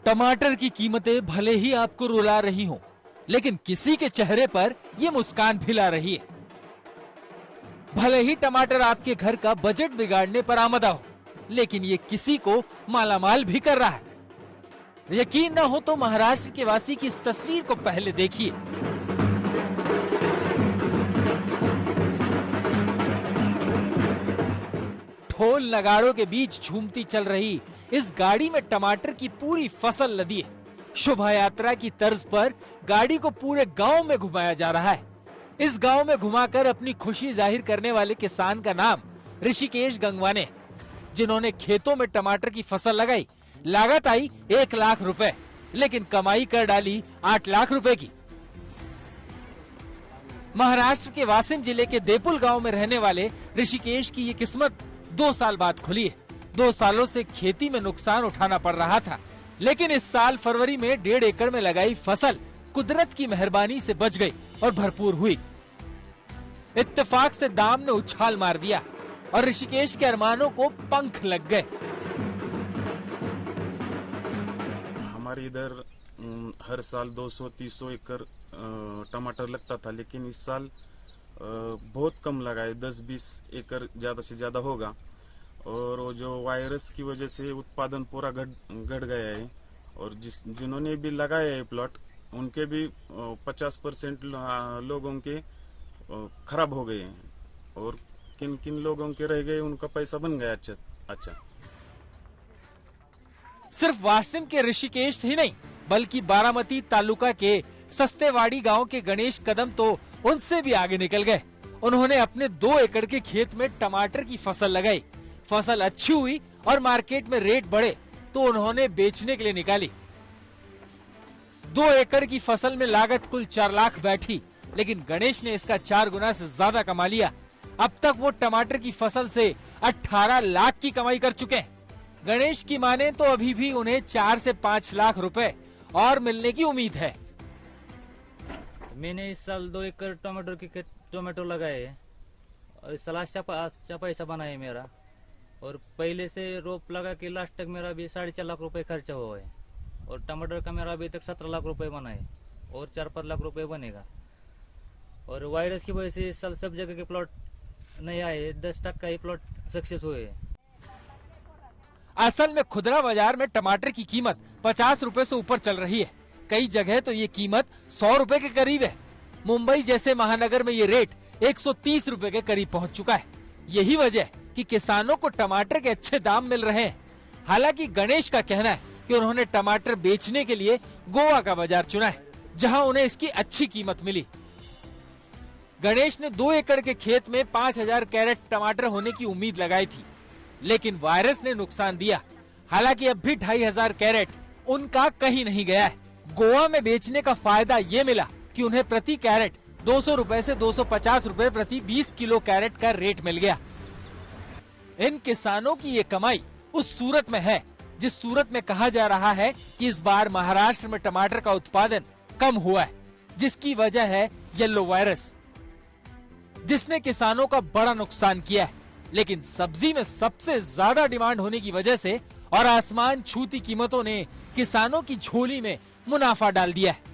टमाटर की कीमतें भले ही आपको रुला रही हों, लेकिन किसी के चेहरे पर ये मुस्कान भी ला रही है। भले ही टमाटर आपके घर का बजट बिगाड़ने पर आमदा हो, लेकिन ये किसी को मालामाल भी कर रहा है। यकीन न हो तो महाराष्ट्र के वासी की इस तस्वीर को पहले देखिए। ढोल नगाड़ों के बीच झूमती चल रही इस गाड़ी में टमाटर की पूरी फसल लदी है। शोभा यात्रा की तर्ज पर गाड़ी को पूरे गांव में घुमाया जा रहा है। इस गांव में घुमाकर अपनी खुशी जाहिर करने वाले किसान का नाम ऋषिकेश गंगवाने, जिन्होंने खेतों में टमाटर की फसल लगाई। लागत आई 1 लाख रुपए, लेकिन कमाई कर डाली 8 लाख रुपए की। महाराष्ट्र के वासिम जिले के देपुल गांव में रहने वाले ऋषिकेश की ये किस्मत 2 साल बाद खुली है। 2 सालों से खेती में नुकसान उठाना पड़ रहा था, लेकिन इस साल फरवरी में 1.5 एकड़ में लगाई फसल कुदरत की मेहरबानी से बच गई और भरपूर हुई। इत्तेफाक से दाम ने उछाल मार दिया और ऋषिकेश के अरमानों को पंख लग गए। हमारे इधर हर साल 200-300 एकड़ टमाटर लगता था, लेकिन इस साल बहुत कम लगा है। 10-20 एकड़ ज्यादा से ज्यादा होगा। और वो जो वायरस की वजह से उत्पादन पूरा घट गया है। और जिन्होंने भी लगाया है प्लॉट, उनके भी 50% लोगों के खराब हो गए हैं। और किन किन लोगों के रह गए, उनका पैसा बन गया अच्छा। सिर्फ वासिम के ऋषिकेश ही नहीं, बल्कि बारामती तालुका के सस्तेवाड़ी गांव के गणेश कदम तो उनसे भी आगे निकल गए। उन्होंने अपने 2 एकड़ के खेत में टमाटर की फसल लगाई। फसल अच्छी हुई और मार्केट में रेट बढ़े तो उन्होंने बेचने के लिए निकाली। 2 एकड़ की फसल में लागत कुल 4 लाख बैठी, लेकिन गणेश ने इसका 4 गुना से ज्यादा कमा लिया। अब तक वो टमाटर की फसल से 18 लाख की कमाई कर चुके हैं। गणेश की माने तो अभी भी उन्हें 4 से 5 लाख रुपए और मिलने की उम्मीद है। मैंने इस साल 2 एकड़ टमाटो लगाए हैं और इस साल अच्छा पैसा बना है मेरा। और पहले से रोप लगा के लास्ट तक मेरा भी 4.5 लाख रुपए खर्चा हुआ है। और टमाटर का मेरा अभी तक 17 लाख रुपए बना है और 4-5 लाख रुपए बनेगा। और वायरस की वजह से इस साल सब जगह के प्लॉट नहीं आए, 10% का ही प्लॉट सक्सेस हुए हैं। असल में खुदरा बाजार में टमाटर की कीमत 50 रुपए से ऊपर चल रही है। कई जगह तो ये कीमत 100 रुपए के करीब है। मुंबई जैसे महानगर में ये रेट 130 रुपए के करीब पहुंच चुका है। यही वजह है कि किसानों को टमाटर के अच्छे दाम मिल रहे हैं। हालांकि गणेश का कहना है कि उन्होंने टमाटर बेचने के लिए गोवा का बाजार चुना है, जहां उन्हें इसकी अच्छी कीमत मिली। गणेश ने 2 एकड़ के खेत में 5000 कैरेट टमाटर होने की उम्मीद लगाई थी, लेकिन वायरस ने नुकसान दिया। हालांकि अब भी 2500 कैरेट उनका कहीं नहीं गया है। गोवा में बेचने का फायदा ये मिला कि उन्हें प्रति कैरेट 200 रुपए से 250 रुपए प्रति 20 किलो कैरेट का रेट मिल गया। इन किसानों की ये कमाई उस सूरत में है जिस सूरत में कहा जा रहा है कि इस बार महाराष्ट्र में टमाटर का उत्पादन कम हुआ है, जिसकी वजह है येलो वायरस, जिसने किसानों का बड़ा नुकसान किया है। लेकिन सब्जी में सबसे ज्यादा डिमांड होने की वजह से और आसमान छूती कीमतों ने किसानों की झोली में मुनाफा डाल दिया है।